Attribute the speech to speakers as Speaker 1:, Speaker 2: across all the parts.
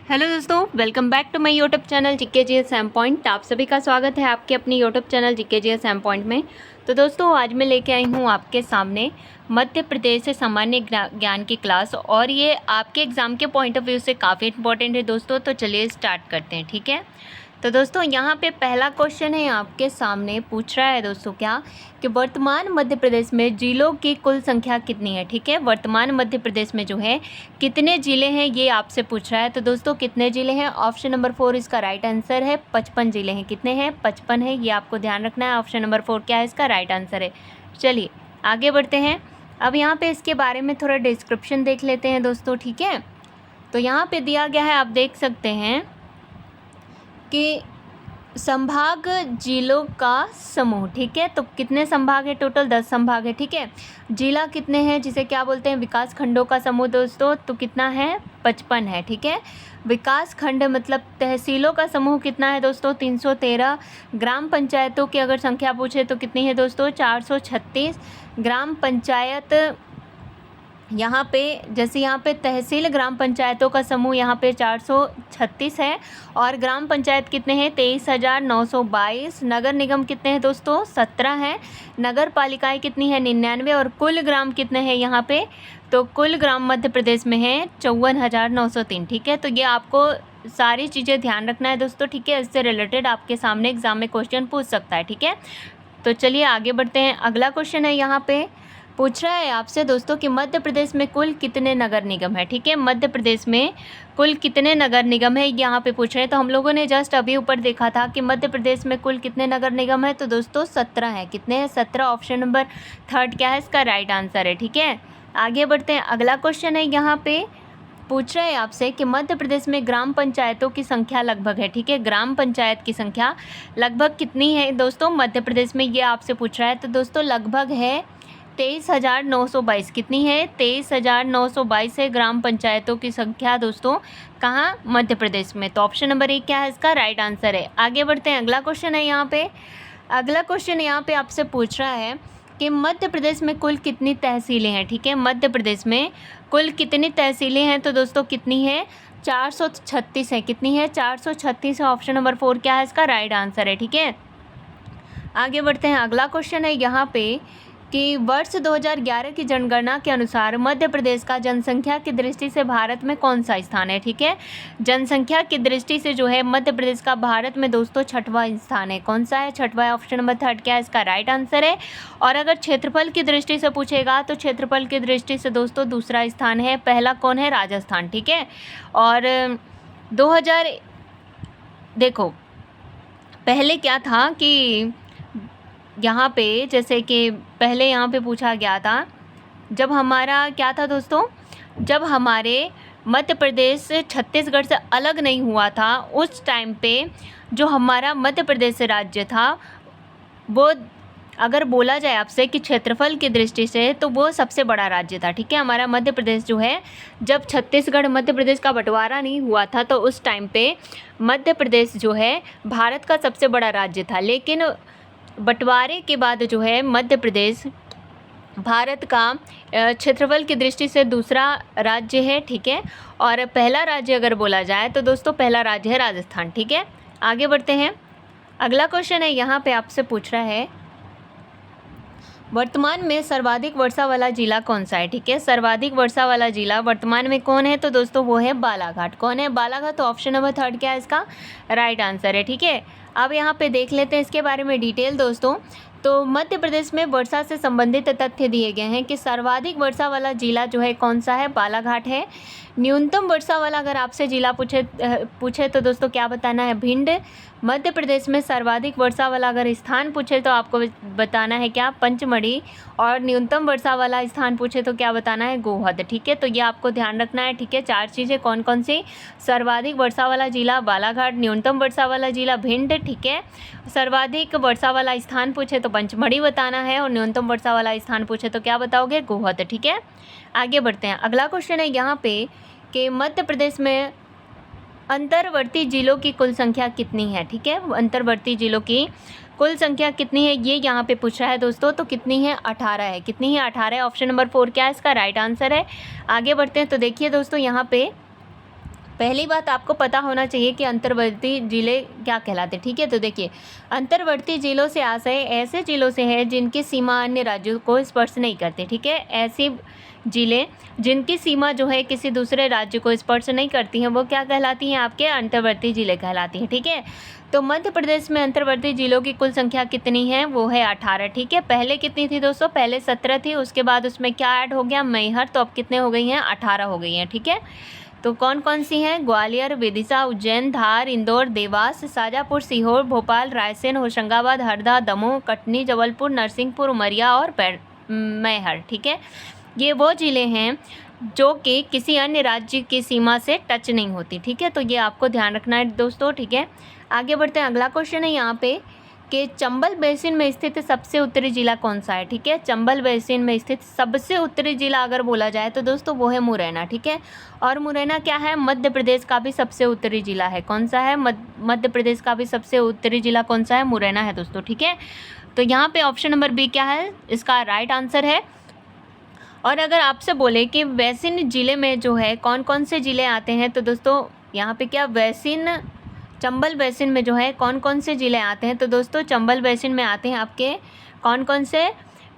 Speaker 1: Hello दोस्तों, welcome back to my YouTube channel GK GS M point. आप सभी का स्वागत है आपके अपनी YouTube channel GK GS M point में। तो दोस्तों, आज मैं लेके आई हूँ आपके सामने मध्य प्रदेश से सामान्य ज्ञान की क्लास, और ये आपके एग्ज़ाम के पॉइंट ऑफ व्यू से काफ़ी इंपॉर्टेंट है दोस्तों। तो चलिए स्टार्ट करते हैं, ठीक है। तो दोस्तों, यहाँ पे पहला क्वेश्चन है आपके सामने, पूछ रहा है दोस्तों क्या कि वर्तमान मध्य प्रदेश में जिलों की कुल संख्या कितनी है, ठीक है। वर्तमान मध्य प्रदेश में जो है कितने ज़िले हैं, ये आपसे पूछ रहा है। तो दोस्तों, कितने ज़िले हैं? ऑप्शन नंबर 4 इसका राइट आंसर है। 55 ज़िले हैं। कितने हैं? 55 है, ये आपको ध्यान रखना है। ऑप्शन नंबर 4 क्या है? इसका राइट आंसर है। चलिए आगे बढ़ते हैं। अब यहाँ पे इसके बारे में थोड़ा डिस्क्रिप्शन देख लेते हैं दोस्तों, ठीक है। तो यहाँ पे दिया गया है, आप देख सकते हैं कि संभाग जिलों का समूह, ठीक है। तो कितने संभाग है? टोटल 10 संभाग है, ठीक है। जिला कितने हैं, जिसे क्या बोलते हैं? विकास खंडों का समूह दोस्तों। तो कितना है? 55 है, ठीक है। विकास खंड मतलब तहसीलों का समूह कितना है दोस्तों? 313। ग्राम पंचायतों की अगर संख्या पूछे तो कितनी है दोस्तों? 436 ग्राम पंचायत। यहाँ पे जैसे यहाँ पे तहसील ग्राम पंचायतों का समूह यहाँ पे 436 है, और ग्राम पंचायत कितने हैं? 23,922। नगर निगम कितने हैं दोस्तों? 17 हैं। नगर पालिकाएँ कितनी है? 99। और कुल ग्राम कितने हैं यहाँ पे? तो कुल ग्राम मध्य प्रदेश में है 54,903, ठीक है। तो ये आपको सारी चीज़ें ध्यान रखना है दोस्तों, ठीक है। इससे रिलेटेड आपके सामने एग्जाम में क्वेश्चन पूछ सकता है, ठीक है। तो चलिए आगे बढ़ते हैं। अगला क्वेश्चन है, यहाँ पे पूछ रहा है आपसे दोस्तों कि मध्य प्रदेश में कुल कितने नगर निगम है, ठीक है। मध्य प्रदेश में कुल कितने नगर निगम है, यहाँ पे पूछ रहे हैं। तो हम लोगों ने जस्ट अभी ऊपर देखा था कि मध्य प्रदेश में कुल कितने नगर निगम है। तो दोस्तों 17 है। कितने हैं? 17। ऑप्शन नंबर 3 क्या है? इसका राइट आंसर है, ठीक है। आगे बढ़ते हैं। अगला क्वेश्चन है, यहाँ पे पूछ रहे हैं आपसे कि मध्य प्रदेश में ग्राम पंचायतों की संख्या लगभग है, ठीक है। ग्राम पंचायत की संख्या लगभग कितनी है दोस्तों मध्य प्रदेश में, ये आपसे पूछ रहा है। तो दोस्तों लगभग है 23,922। कितनी है? 23,922 है ग्राम पंचायतों की संख्या दोस्तों। कहाँ? मध्य प्रदेश में। तो ऑप्शन नंबर 1 क्या है? इसका राइट आंसर है। आगे बढ़ते हैं। अगला क्वेश्चन है, यहाँ पे अगला क्वेश्चन यहाँ पे आपसे पूछ रहा है कि मध्य प्रदेश में कुल कितनी तहसीलें हैं, ठीक है। मध्य प्रदेश में कुल कितनी तहसीलें हैं? तो दोस्तों कितनी है? 436 है। कितनी है? 436 है। ऑप्शन नंबर 4 क्या है? इसका राइट आंसर है, ठीक है। आगे बढ़ते हैं। अगला क्वेश्चन है यहाँ पे कि वर्ष 2011 की जनगणना के अनुसार मध्य प्रदेश का जनसंख्या की दृष्टि से भारत में कौन सा स्थान है, ठीक है। जनसंख्या की दृष्टि से जो है मध्य प्रदेश का भारत में दोस्तों 6वां स्थान है। कौन सा है? 6वां। ऑप्शन नंबर 3 क्या है? इसका राइट आंसर है। और अगर क्षेत्रफल की दृष्टि से पूछेगा तो क्षेत्रफल की दृष्टि से दोस्तों दूसरा स्थान है। पहला कौन है? राजस्थान, ठीक है। और 2000 देखो पहले क्या था कि यहाँ पे जैसे कि पहले यहाँ पे पूछा गया था, जब हमारा क्या था दोस्तों, जब हमारे मध्य प्रदेश छत्तीसगढ़ से अलग नहीं हुआ था, उस टाइम पे जो हमारा मध्य प्रदेश राज्य था वो, अगर बोला जाए आपसे कि क्षेत्रफल की दृष्टि से, तो वो सबसे बड़ा राज्य था, ठीक है। हमारा मध्य प्रदेश जो है, जब छत्तीसगढ़ मध्य प्रदेश का बंटवारा नहीं हुआ था तो उस टाइम पे मध्य प्रदेश जो है भारत का सबसे बड़ा राज्य था। लेकिन बंटवारे के बाद जो है मध्य प्रदेश भारत का क्षेत्रफल की दृष्टि से दूसरा राज्य है, ठीक है। और पहला राज्य अगर बोला जाए तो दोस्तों पहला राज्य है राजस्थान, ठीक है। आगे बढ़ते हैं। अगला क्वेश्चन है, यहाँ पे आपसे पूछ रहा है वर्तमान में सर्वाधिक वर्षा वाला जिला कौन सा है, ठीक है। सर्वाधिक वर्षा वाला जिला वर्तमान में कौन है? तो दोस्तों वो है बालाघाट। कौन है? बालाघाट। तो ऑप्शन नंबर 3 क्या है? इसका राइट आंसर है, ठीक है। अब यहाँ पे देख लेते हैं इसके बारे में डिटेल दोस्तों। तो मध्य प्रदेश में वर्षा से संबंधित तथ्य दिए गए हैं कि सर्वाधिक वर्षा वाला जिला जो है कौन सा है? बालाघाट है। न्यूनतम वर्षा वाला अगर आपसे जिला पूछे तो दोस्तों क्या बताना है? भिंड। मध्य प्रदेश में सर्वाधिक वर्षा वाला अगर स्थान पूछे तो आपको बताना है क्या? पंचमढ़ी। और न्यूनतम वर्षा वाला स्थान पूछे तो क्या बताना है? गोहद, ठीक है। तो ये आपको ध्यान रखना है, ठीक है। 4 चीज़ें कौन कौन सी? सर्वाधिक वर्षा वाला जिला बालाघाट, न्यूनतम वर्षा वाला जिला भिंड, ठीक है। सर्वाधिक वर्षा वाला स्थान पूछे तो पंचमढ़ी बताना है, और न्यूनतम वर्षा वाला स्थान पूछे तो क्या बताओगे? गोहद, ठीक है। आगे बढ़ते हैं। अगला क्वेश्चन है यहाँ पे कि मध्य प्रदेश में अंतर्वर्ती जिलों की कुल संख्या कितनी है, ठीक है। अंतर्वर्ती जिलों की कुल संख्या कितनी है, ये यहाँ पे पूछ रहा है दोस्तों। तो कितनी है? 18 है। कितनी है? 18। ऑप्शन नंबर 4 क्या है? इसका राइट आंसर है। आगे बढ़ते हैं। तो देखिए दोस्तों, यहाँ पे पहली बात आपको पता होना चाहिए कि अंतर्वर्ती जिले क्या कहलाते हैं, ठीक है। तो देखिए, अंतर्वर्ती जिलों से आशय ऐसे जिलों से है जिनकी सीमा अन्य राज्यों को स्पर्श नहीं करते, ठीक है। ऐसे जिले जिनकी सीमा जो है किसी दूसरे राज्य को स्पर्श नहीं करती हैं वो क्या कहलाती हैं, आपके अंतर्वर्ती जिले कहलाती हैं, ठीक है। तो मध्य प्रदेश में अंतर्वर्ती जिलों की कुल संख्या कितनी है, वो है 18, ठीक है। पहले कितनी थी दोस्तों, पहले 17 थी, उसके बाद उसमें क्या ऐड हो गया, मैहर, तो अब कितने हो गई हैं, 18 हो गई हैं, ठीक है। तो कौन कौन सी हैं, ग्वालियर, विदिशा, उज्जैन, धार, इंदौर, देवास, शाजापुर, सीहोर, भोपाल, रायसेन, होशंगाबाद, हरदा, दमोह, कटनी, जबलपुर, नरसिंहपुर, उमरिया और मैहर, ठीक है। ये वो ज़िले हैं जो कि किसी अन्य राज्य की सीमा से टच नहीं होती, ठीक है। तो ये आपको ध्यान रखना है दोस्तों, ठीक है। आगे बढ़ते हैं, अगला क्वेश्चन है यहाँ पे कि चंबल बेसिन में स्थित सबसे उत्तरी जिला कौन सा है, ठीक है। चंबल बेसिन में स्थित सबसे उत्तरी जिला अगर बोला जाए तो दोस्तों वो है मुरैना, ठीक है। और मुरैना क्या है, मध्य प्रदेश का भी सबसे उत्तरी जिला है। कौन सा है, मध्य प्रदेश का भी सबसे उत्तरी जिला कौन सा है, मुरैना है दोस्तों, ठीक है। तो यहाँ पे ऑप्शन नंबर बी क्या है, इसका राइट आंसर है। और अगर आपसे बोले कि बेसिन जिले में जो है कौन कौन से ज़िले आते हैं, तो दोस्तों यहाँ पे क्या चंबल बेसिन में जो है कौन कौन से ज़िले आते हैं, तो दोस्तों चंबल बेसिन में आते हैं आपके कौन कौन से,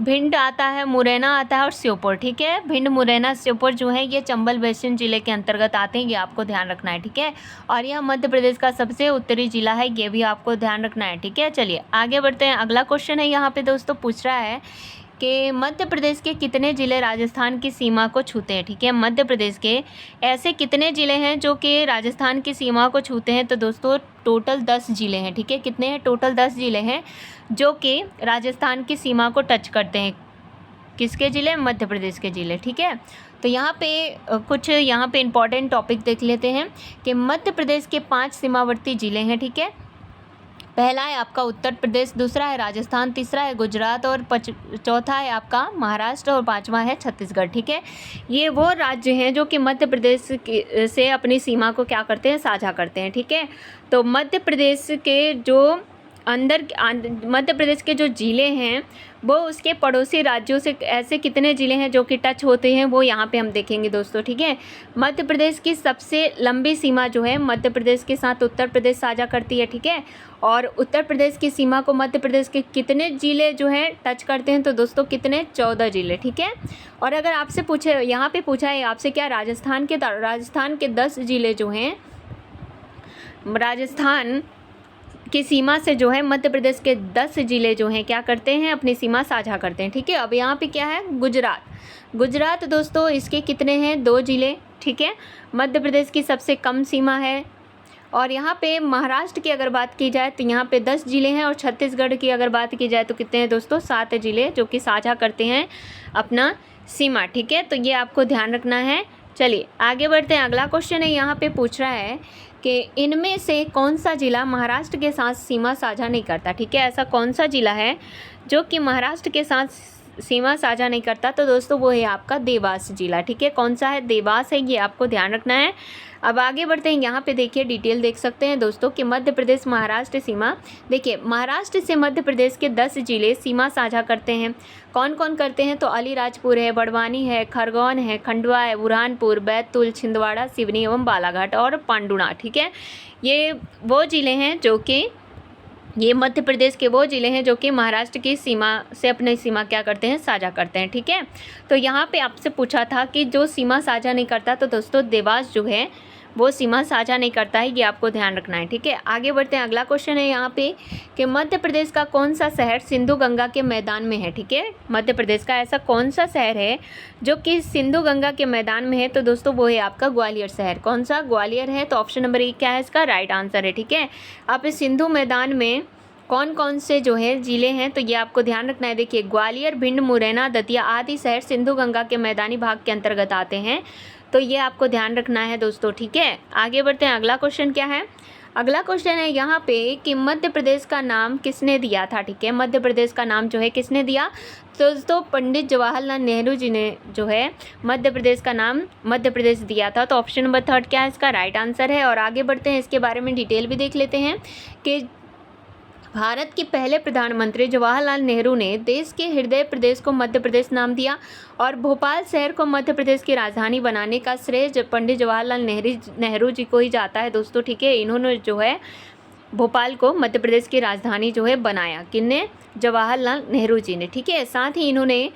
Speaker 1: भिंड आता है, मुरैना आता है और श्योपुर, ठीक है। भिंड, मुरैना, श्योपुर जो है ये चंबल बेसिन ज़िले के अंतर्गत आते हैं, ये आपको ध्यान रखना है, ठीक है। और यह मध्य प्रदेश का सबसे उत्तरी जिला है, ये भी आपको ध्यान रखना है, ठीक है। चलिए आगे बढ़ते हैं, अगला क्वेश्चन है यहाँ पे दोस्तों, पूछ रहा है कि मध्य प्रदेश के कितने ज़िले राजस्थान की सीमा को छूते हैं, ठीक है। मध्य प्रदेश के ऐसे कितने ज़िले हैं जो कि राजस्थान की सीमा को छूते हैं, तो दोस्तों टोटल 10 ज़िले हैं, ठीक है। कितने हैं, टोटल 10 ज़िले हैं जो कि राजस्थान की सीमा को टच करते हैं। किसके ज़िले, मध्य प्रदेश के ज़िले, ठीक है। तो यहाँ पे कुछ यहाँ पे इम्पॉर्टेंट टॉपिक देख लेते हैं कि मध्य प्रदेश के 5 सीमावर्ती ज़िले हैं, ठीक है। पहला है आपका उत्तर प्रदेश, दूसरा है राजस्थान, तीसरा है गुजरात और चौथा है आपका महाराष्ट्र और पांचवा है छत्तीसगढ़, ठीक है। ये वो राज्य हैं जो कि मध्य प्रदेश से अपनी सीमा को क्या करते हैं, साझा करते हैं, ठीक है। तो मध्य प्रदेश के जो मध्य प्रदेश के जो ज़िले हैं वो उसके पड़ोसी राज्यों से ऐसे कितने ज़िले हैं जो कि टच होते हैं, वो यहाँ पे हम देखेंगे दोस्तों, ठीक है। मध्य प्रदेश की सबसे लंबी सीमा जो है मध्य प्रदेश के साथ उत्तर प्रदेश साझा करती है, ठीक है। और उत्तर प्रदेश की सीमा को मध्य प्रदेश के कितने ज़िले जो हैं टच करते हैं, तो दोस्तों कितने, 14 ज़िले, ठीक है। और अगर आपसे पूछे, यहाँ पे पूछा है आपसे क्या, राजस्थान के 10 ज़िले जो हैं, राजस्थान की सीमा से जो है मध्य प्रदेश के 10 ज़िले जो हैं क्या करते हैं, अपनी सीमा साझा करते हैं, ठीक है। अब यहाँ पे क्या है, गुजरात दोस्तों इसके कितने हैं, 2 ज़िले, ठीक है। मध्य प्रदेश की सबसे कम सीमा है। और यहाँ पे महाराष्ट्र की अगर बात की जाए तो यहाँ पे 10 ज़िले हैं और छत्तीसगढ़ की अगर बात की जाए तो कितने हैं दोस्तों, 7 ज़िले जो कि साझा करते हैं अपना सीमा, ठीक है। तो ये आपको ध्यान रखना है। चलिए आगे बढ़ते हैं, अगला क्वेश्चन है यहाँ पे पूछ रहा है कि इनमें से कौन सा ज़िला महाराष्ट्र के साथ सीमा साझा नहीं करता, ठीक है। ऐसा कौन सा ज़िला है जो कि महाराष्ट्र के साथ सीमा साझा नहीं करता, तो दोस्तों वो है आपका देवास ज़िला, ठीक है। कौन सा है, देवास है, ये आपको ध्यान रखना है। अब आगे बढ़ते हैं, यहाँ पे देखिए डिटेल देख सकते हैं दोस्तों कि मध्य प्रदेश महाराष्ट्र सीमा, देखिए महाराष्ट्र से मध्य प्रदेश के 10 ज़िले सीमा साझा करते हैं। कौन कौन करते हैं, तो अलीराजपुर है, बड़वानी है, खरगोन है, खंडवा है, बुरहानपुर, बैतूल, छिंदवाड़ा, सिवनी एवं बालाघाट और पांडुना, ठीक है। ये वो ज़िले हैं जो कि ये मध्य प्रदेश के वो ज़िले हैं जो कि महाराष्ट्र की सीमा से अपनी सीमा क्या करते हैं, साझा करते हैं, ठीक है। तो यहाँ पे आपसे पूछा था कि जो सीमा साझा नहीं करता, तो दोस्तों देवास जो है वो सीमा साझा नहीं करता है, ये आपको ध्यान रखना है, ठीक है। आगे बढ़ते हैं, अगला क्वेश्चन है यहाँ पे कि मध्य प्रदेश का कौन सा शहर सिंधु गंगा के मैदान में है, ठीक है। मध्य प्रदेश का ऐसा कौन सा शहर है जो कि सिंधु गंगा के मैदान में है, तो दोस्तों वो है आपका ग्वालियर शहर। कौन सा, ग्वालियर है। तो ऑप्शन नंबर 1 क्या है, इसका राइट आंसर है, ठीक है। आप इस सिंधु मैदान में कौन कौन से जो है ज़िले हैं, तो ये आपको ध्यान रखना है। देखिए ग्वालियर, भिंड, मुरैना, दतिया आदि शहर सिंधु गंगा के मैदानी भाग के अंतर्गत आते हैं, तो ये आपको ध्यान रखना है दोस्तों, ठीक है। आगे बढ़ते हैं, अगला क्वेश्चन क्या है, अगला क्वेश्चन है यहाँ पे कि मध्य प्रदेश का नाम किसने दिया था, ठीक है। मध्य प्रदेश का नाम जो है किसने दिया, तो दोस्तों पंडित जवाहरलाल नेहरू जी ने जो है मध्य प्रदेश का नाम मध्य प्रदेश दिया था। तो ऑप्शन नंबर 3 क्या है, इसका राइट आंसर है। और आगे बढ़ते हैं, इसके बारे में डिटेल भी देख लेते हैं कि भारत के पहले प्रधानमंत्री जवाहरलाल नेहरू ने देश के हृदय प्रदेश को मध्य प्रदेश नाम दिया और भोपाल शहर को मध्य प्रदेश की राजधानी बनाने का श्रेय पंडित जवाहरलाल नेहरू जी को ही जाता है दोस्तों। ठीक है, इन्होंने जो है भोपाल को मध्य प्रदेश की राजधानी जो है बनाया, किसने? जवाहरलाल नेहरू जी ने। ठीक है, साथ ही इन्होंने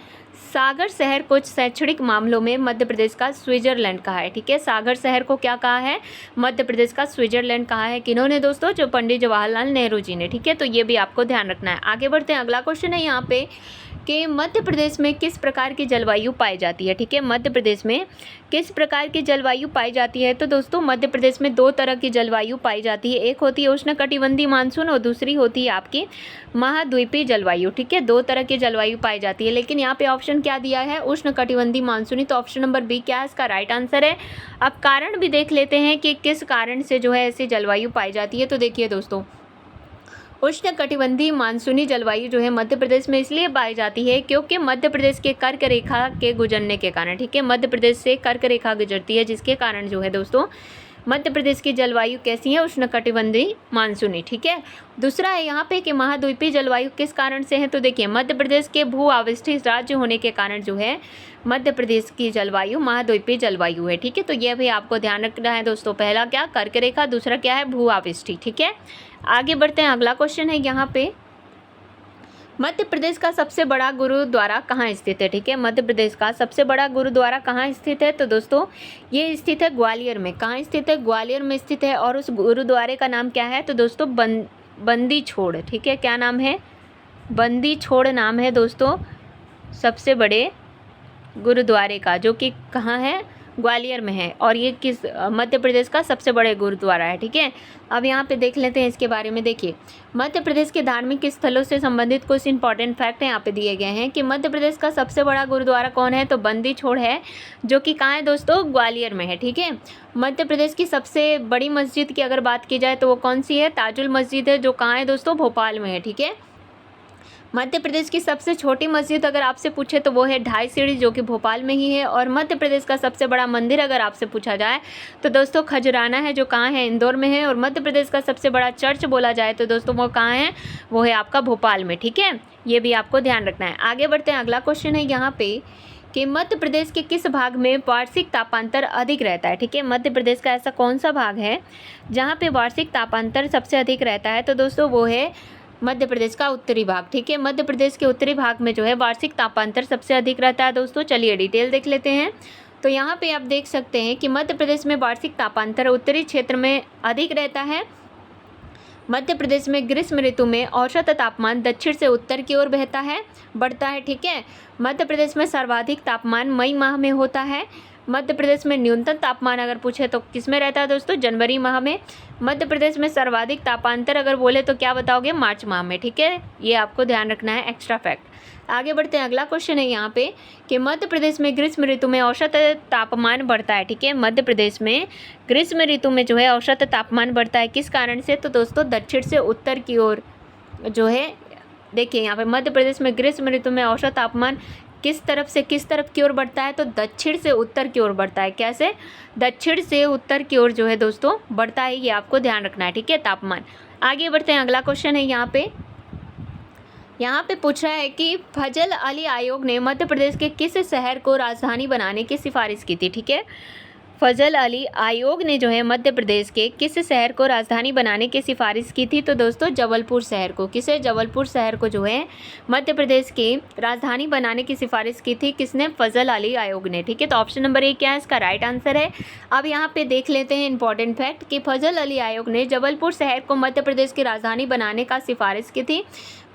Speaker 1: सागर शहर को शैक्षणिक मामलों में मध्य प्रदेश का स्विट्जरलैंड कहा है। ठीक है, सागर शहर को क्या कहा है? मध्य प्रदेश का स्विट्जरलैंड कहा है, किन्होंने दोस्तों? जो पंडित जवाहरलाल नेहरू जी ने। ठीक है, तो ये भी आपको ध्यान रखना है। आगे बढ़ते हैं, अगला क्वेश्चन है यहाँ पे कि मध्य प्रदेश में किस प्रकार की जलवायु पाई जाती है। ठीक है, मध्य प्रदेश में किस प्रकार की जलवायु पाई जाती है? तो दोस्तों मध्य प्रदेश में दो तरह की जलवायु पाई जाती है, एक होती है उष्णकटिबंधीय मानसून और दूसरी होती है आपकी महाद्वीपीय जलवायु। ठीक है, दो तरह की जलवायु पाई जाती है, लेकिन यहाँ पे ऑप्शन क्या दिया है? उष्णकटिबंधीय मानसूनी। तो ऑप्शन नंबर बी क्या है इसका राइट आंसर है। अब कारण भी देख लेते हैं कि किस कारण से जो है ऐसी जलवायु पाई जाती है। तो देखिए दोस्तों, उष्णकटिबंधीय मानसूनी जलवायु जो है मध्य प्रदेश में इसलिए पाई जाती है क्योंकि मध्य प्रदेश के कर्क रेखा के गुजरने के कारण। ठीक है, मध्य प्रदेश से कर्क रेखा गुजरती है, जिसके कारण जो है दोस्तों मध्य प्रदेश की जलवायु कैसी है? उष्णकटिबंधीय मानसूनी। ठीक है, दूसरा है यहाँ पे कि महाद्वीपीय जलवायु किस कारण से है? तो देखिए मध्य प्रदेश के भू आविष्ठित राज्य होने के कारण जो है मध्य प्रदेश की जलवायु महाद्वीपीय जलवायु है। ठीक है, तो यह भी आपको ध्यान रखना है दोस्तों। पहला क्या? कर्क रेखा, दूसरा क्या है? भू आविष्ठित। ठीक है, आगे बढ़ते हैं, अगला क्वेश्चन है यहाँ पे मध्य प्रदेश का सबसे बड़ा गुरुद्वारा कहाँ स्थित है? ठीक है, मध्य प्रदेश का सबसे बड़ा गुरुद्वारा कहाँ स्थित है? तो दोस्तों ये स्थित है ग्वालियर में। कहाँ स्थित है? ग्वालियर में स्थित है। और उस गुरुद्वारे का नाम क्या है? तो दोस्तों बंदी छोड़। ठीक है, क्या नाम है? बंदी छोड़ नाम है दोस्तों सबसे बड़े गुरुद्वारे का, जो कि कहाँ है? ग्वालियर में है। और ये किस मध्य प्रदेश का सबसे बड़े गुरुद्वारा है। ठीक है, अब यहाँ पे देख लेते हैं इसके बारे में। देखिए मध्य प्रदेश के धार्मिक स्थलों से संबंधित कुछ इंपॉर्टेंट फैक्ट यहाँ पे दिए गए हैं कि मध्य प्रदेश का सबसे बड़ा गुरुद्वारा कौन है? तो बंदी छोड़ है, जो कि कहाँ है दोस्तों? ग्वालियर में है। ठीक है, मध्य प्रदेश की सबसे बड़ी मस्जिद की अगर बात की जाए तो वो कौन सी है? ताजुल मस्जिद है, जो कहाँ है दोस्तों? भोपाल में है। ठीक है, मध्य प्रदेश की सबसे छोटी मस्जिद अगर आपसे पूछे तो वो है ढाई सीढ़ी, जो कि भोपाल में ही है। और मध्य प्रदेश का सबसे बड़ा मंदिर अगर आपसे पूछा जाए तो दोस्तों खजुराना है, जो कहाँ है? इंदौर में है। और मध्य प्रदेश का सबसे बड़ा चर्च बोला जाए तो दोस्तों वो कहाँ है? वो है आपका भोपाल में। ठीक है, ये भी आपको ध्यान रखना है। आगे बढ़ते हैं, अगला क्वेश्चन है यहाँ पे कि मध्य प्रदेश के किस भाग में वार्षिक तापांतर अधिक रहता है? ठीक है, मध्य प्रदेश का ऐसा कौन सा भाग है जहाँ पे वार्षिक तापांतर सबसे अधिक रहता है? तो दोस्तों वो है मध्य प्रदेश का उत्तरी भाग। ठीक है, मध्य प्रदेश के उत्तरी भाग में जो है वार्षिक तापांतर सबसे अधिक रहता है दोस्तों। चलिए डिटेल देख लेते हैं। तो यहाँ पे आप देख सकते हैं कि मध्य प्रदेश में वार्षिक तापांतर उत्तरी क्षेत्र में अधिक रहता है। मध्य प्रदेश में ग्रीष्म ऋतु में औसत तापमान दक्षिण से उत्तर की ओर बढ़ता है। ठीक है, मध्य प्रदेश में सर्वाधिक तापमान मई माह में होता है। मध्य प्रदेश में न्यूनतम तापमान अगर पूछे तो किस में रहता है दोस्तों? जनवरी माह में। मध्य प्रदेश में सर्वाधिक तापांतर अगर बोले तो क्या बताओगे? मार्च माह में। ठीक है, ये आपको ध्यान रखना है, एक्स्ट्रा फैक्ट। आगे बढ़ते हैं, अगला क्वेश्चन है यहाँ पे कि मध्य प्रदेश में ग्रीष्म ऋतु में औसत तापमान बढ़ता है। ठीक है, मध्य प्रदेश में ग्रीष्म ऋतु में जो है औसत तापमान बढ़ता है, किस कारण से? तो दोस्तों दक्षिण से उत्तर की ओर जो है, देखिए यहाँ पे मध्य प्रदेश में ग्रीष्म ऋतु में औसत तापमान किस तरफ से किस तरफ की ओर बढ़ता है? तो दक्षिण से उत्तर की ओर बढ़ता है। कैसे? दक्षिण से उत्तर की ओर जो है दोस्तों बढ़ता है, ये आपको ध्यान रखना है। ठीक है, तापमान। आगे बढ़ते हैं, अगला क्वेश्चन है यहाँ पे पूछ रहा है कि फजल अली आयोग ने मध्य प्रदेश के किस शहर को राजधानी बनाने की सिफारिश की थी? ठीक है, फजल अली आयोग ने जो है मध्य प्रदेश के किस शहर को राजधानी बनाने की सिफारिश की थी? तो दोस्तों जबलपुर शहर को। किसे? जबलपुर शहर को जो है मध्य प्रदेश के राजधानी बनाने की सिफारिश की थी, किसने? फजल अली आयोग ने। ठीक है, तो ऑप्शन नंबर ए क्या है इसका राइट आंसर है। अब यहाँ पे देख लेते हैं इंपॉर्टेंट फैक्ट कि फजल अली आयोग ने जबलपुर शहर को मध्य प्रदेश की राजधानी बनाने का सिफारिश की थी।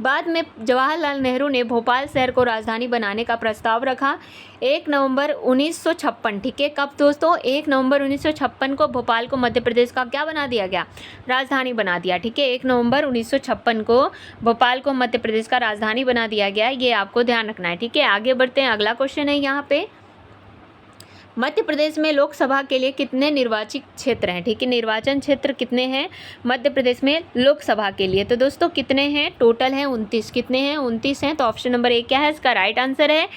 Speaker 1: बाद में जवाहरलाल नेहरू ने भोपाल शहर को राजधानी बनाने का प्रस्ताव रखा 1 नवंबर 1956। ठीक है, कब दोस्तों? 1 नवंबर 1956 को भोपाल को मध्य प्रदेश का क्या बना दिया गया? राजधानी बना दिया। ठीक है, 1 नवंबर 1956 को भोपाल को मध्य प्रदेश का राजधानी बना दिया गया, ये आपको ध्यान रखना है। ठीक है, आगे बढ़ते हैं, अगला क्वेश्चन है यहाँ पे मध्य प्रदेश में लोकसभा के लिए कितने निर्वाचित क्षेत्र हैं? ठीक है, निर्वाचन क्षेत्र कितने हैं मध्य प्रदेश में लोकसभा के लिए? तो दोस्तों कितने हैं? टोटल हैं 29। कितने हैं? 29 हैं। तो ऑप्शन नंबर ए क्या है इसका राइट आंसर है।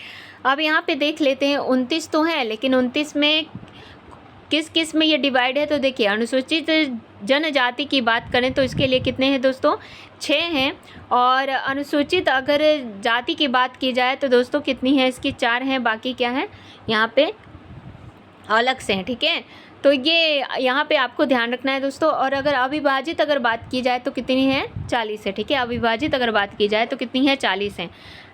Speaker 1: अब यहाँ पे देख लेते हैं, 29 तो हैं, लेकिन 29 में किस किस में ये डिवाइड है, तो देखिए अनुसूचित जनजाति की बात करें तो इसके लिए कितने हैं दोस्तों, 6 हैं। और अनुसूचित अगर जाति की बात की जाए तो दोस्तों कितनी है इसकी, 4 हैं। बाकी क्या है यहाँ पे अलग से हैं, ठीक है। तो ये यहाँ पे आपको ध्यान रखना है दोस्तों। और अगर अविभाजित अगर बात की जाए तो कितनी है, 40 है, ठीक है। अविभाजित अगर बात की जाए तो कितनी है, 40 है।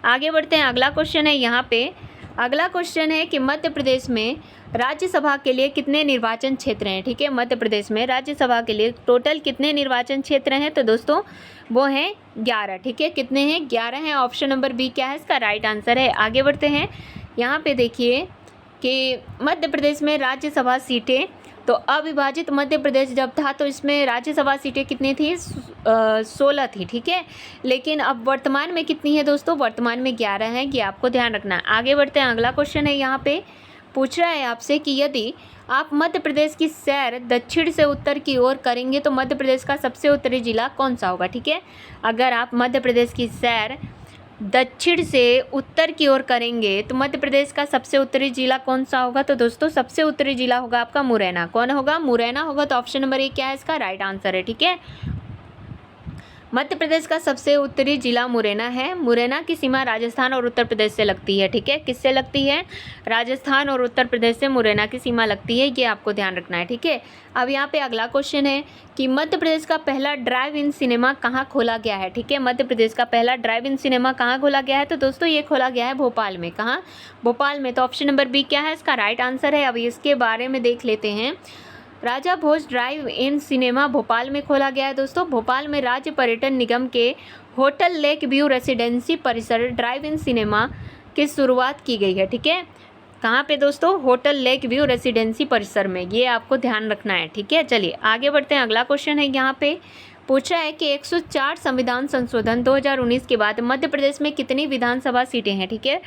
Speaker 1: आगे बढ़ते हैं, अगला क्वेश्चन है यहाँ पे। अगला क्वेश्चन है कि मध्य प्रदेश में राज्यसभा के लिए कितने निर्वाचन क्षेत्र हैं, ठीक है। मध्य प्रदेश में राज्यसभा के लिए टोटल कितने निर्वाचन क्षेत्र हैं, तो दोस्तों वो हैं 11, ठीक है। कितने हैं, 11 हैं। ऑप्शन नंबर बी क्या है इसका राइट आंसर है। आगे बढ़ते हैं, यहाँ पे देखिए कि मध्य प्रदेश में राज्यसभा सीटें, तो अविभाजित मध्य प्रदेश जब था तो इसमें राज्यसभा सीटें कितनी थी, 16 थी, ठीक है। लेकिन अब वर्तमान में कितनी है दोस्तों, वर्तमान में 11 है, ये आपको ध्यान रखना है। आगे बढ़ते हैं, अगला क्वेश्चन है यहाँ पे पूछ रहा है आपसे कि यदि आप मध्य प्रदेश की सैर दक्षिण से उत्तर की ओर करेंगे तो मध्य प्रदेश का सबसे उत्तरी जिला कौन सा होगा, ठीक है। अगर आप मध्य प्रदेश की सैर दक्षिण से उत्तर की ओर करेंगे तो मध्य प्रदेश का सबसे उत्तरी जिला कौन सा होगा, तो दोस्तों सबसे उत्तरी जिला होगा आपका मुरैना। कौन होगा, मुरैना होगा। तो ऑप्शन नंबर 1 क्या है इसका राइट आंसर है, ठीक है। मध्य प्रदेश का सबसे उत्तरी जिला मुरैना है। मुरैना की सीमा राजस्थान और उत्तर प्रदेश से लगती है, ठीक है। किससे लगती है, राजस्थान और उत्तर प्रदेश से मुरैना की सीमा लगती है, ये आपको ध्यान रखना है, ठीक है। अब यहाँ पे अगला क्वेश्चन है कि मध्य प्रदेश का पहला ड्राइव इन सिनेमा कहाँ खोला गया है, ठीक है। मध्य प्रदेश का पहला ड्राइव इन सिनेमा कहाँ खोला गया है, तो दोस्तों ये खोला गया है भोपाल में। कहाँ, भोपाल में। तो ऑप्शन नंबर बी क्या है इसका राइट आंसर है। अब इसके बारे में देख लेते हैं। राजा भोज ड्राइव इन सिनेमा भोपाल में खोला गया है दोस्तों। भोपाल में राज्य पर्यटन निगम के होटल लेक व्यू रेसिडेंसी परिसर ड्राइव इन सिनेमा की शुरुआत की गई है, ठीक है। कहाँ पे दोस्तों, होटल लेक व्यू रेसिडेंसी परिसर में, ये आपको ध्यान रखना है, ठीक है। चलिए आगे बढ़ते हैं, अगला क्वेश्चन है यहाँ पे पूछा है कि 104 संविधान संशोधन 2019 के बाद मध्य प्रदेश में कितनी विधानसभा सीटें हैं, ठीक है।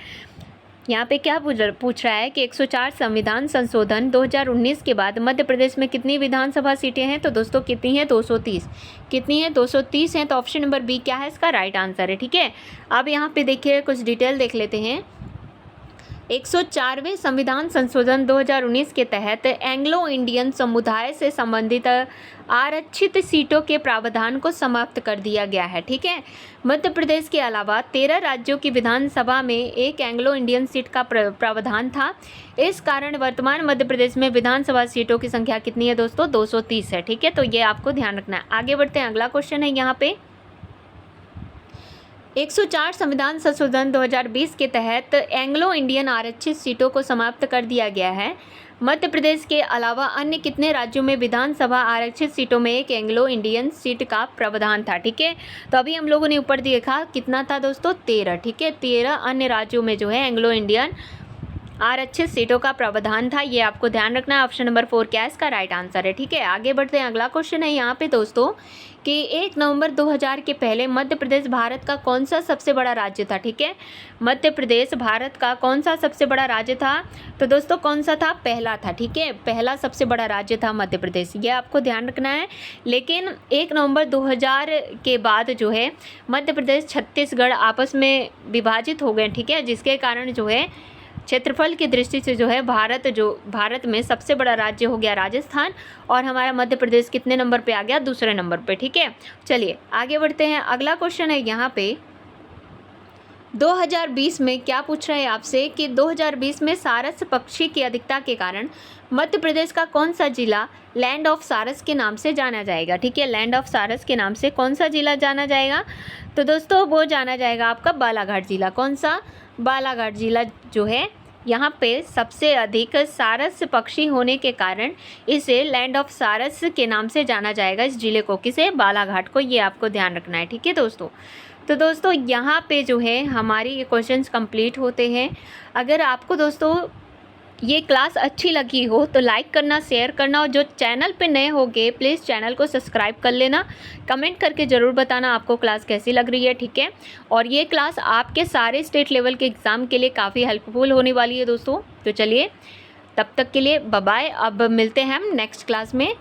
Speaker 1: यहाँ पे क्या पूछ रहा है कि 104 संविधान संशोधन 2019 के बाद मध्य प्रदेश में कितनी विधानसभा सीटें हैं, तो दोस्तों कितनी है, 230। कितनी है, 230 हैं। तो ऑप्शन नंबर बी क्या है इसका राइट आंसर है, ठीक है। अब यहाँ पे देखिए कुछ डिटेल देख लेते हैं। 104वें संविधान संशोधन 2019 के तहत एंग्लो इंडियन समुदाय से संबंधित आरक्षित सीटों के प्रावधान को समाप्त कर दिया गया है, ठीक है। मध्य प्रदेश के अलावा 13 राज्यों की विधानसभा में एक एंग्लो इंडियन सीट का प्रावधान था। इस कारण वर्तमान मध्य प्रदेश में विधानसभा सीटों की संख्या कितनी है दोस्तों, 230 है, ठीक है। तो ये आपको ध्यान रखना है। आगे बढ़ते हैं, अगला क्वेश्चन है यहाँ पे 104 संविधान संशोधन 2020 के तहत एंग्लो इंडियन आरक्षित सीटों को समाप्त कर दिया गया है। मध्य प्रदेश के अलावा अन्य कितने राज्यों में विधानसभा आरक्षित सीटों में एक एंग्लो इंडियन सीट का प्रावधान था, ठीक है। तो अभी हम लोगों ने ऊपर देखा कितना था दोस्तों, 13, ठीक है। 13 अन्य राज्यों में जो है एंग्लो इंडियन आरक्षित सीटों का प्रावधान था, ये आपको ध्यान रखना है। ऑप्शन नंबर 4 क्या है इसका राइट आंसर है, ठीक है। आगे बढ़ते हैं, अगला क्वेश्चन है यहाँ पे दोस्तों कि 1 नवंबर 2000 के पहले मध्य प्रदेश भारत का कौन सा सबसे बड़ा राज्य था, ठीक है। मध्य प्रदेश भारत का कौन सा सबसे बड़ा राज्य था, तो दोस्तों कौन सा था, पहला था, ठीक है। पहला सबसे बड़ा राज्य था मध्य प्रदेश, ये आपको ध्यान रखना है। लेकिन 1 नवंबर 2000 के बाद जो है मध्य प्रदेश छत्तीसगढ़ आपस में विभाजित हो गए, ठीक है। जिसके कारण जो है क्षेत्रफल की दृष्टि से जो है भारत में सबसे बड़ा राज्य हो गया राजस्थान, और हमारा मध्य प्रदेश कितने नंबर पे आ गया, दूसरे नंबर पे, ठीक है। चलिए आगे बढ़ते हैं, अगला क्वेश्चन है यहाँ पे 2020 में क्या पूछ रहे हैं आपसे कि 2020 में सारस पक्षी की अधिकता के कारण मध्य प्रदेश का कौन सा जिला लैंड ऑफ सारस के नाम से जाना जाएगा, ठीक है। लैंड ऑफ सारस के नाम से कौन सा जिला जाना जाएगा, तो दोस्तों वो जाना जाएगा आपका बालाघाट जिला। कौन सा, बालाघाट जिला जो है यहाँ पे सबसे अधिक सारस पक्षी होने के कारण इसे लैंड ऑफ सारस के नाम से जाना जाएगा, इस जिले को, किसे, बालाघाट को, ये आपको ध्यान रखना है, ठीक है दोस्तों। तो दोस्तों यहाँ पे जो है हमारी ये क्वेश्चंस कंप्लीट होते हैं। अगर आपको दोस्तों ये क्लास अच्छी लगी हो तो लाइक करना, शेयर करना, और जो चैनल पे नए होंगे प्लीज़ चैनल को सब्सक्राइब कर लेना। कमेंट करके ज़रूर बताना आपको क्लास कैसी लग रही है, ठीक है। और ये क्लास आपके सारे स्टेट लेवल के एग्ज़ाम के लिए काफ़ी हेल्पफुल होने वाली है दोस्तों। तो चलिए तब तक के लिए बाय बाय। अब मिलते हैं हम नेक्स्ट क्लास में।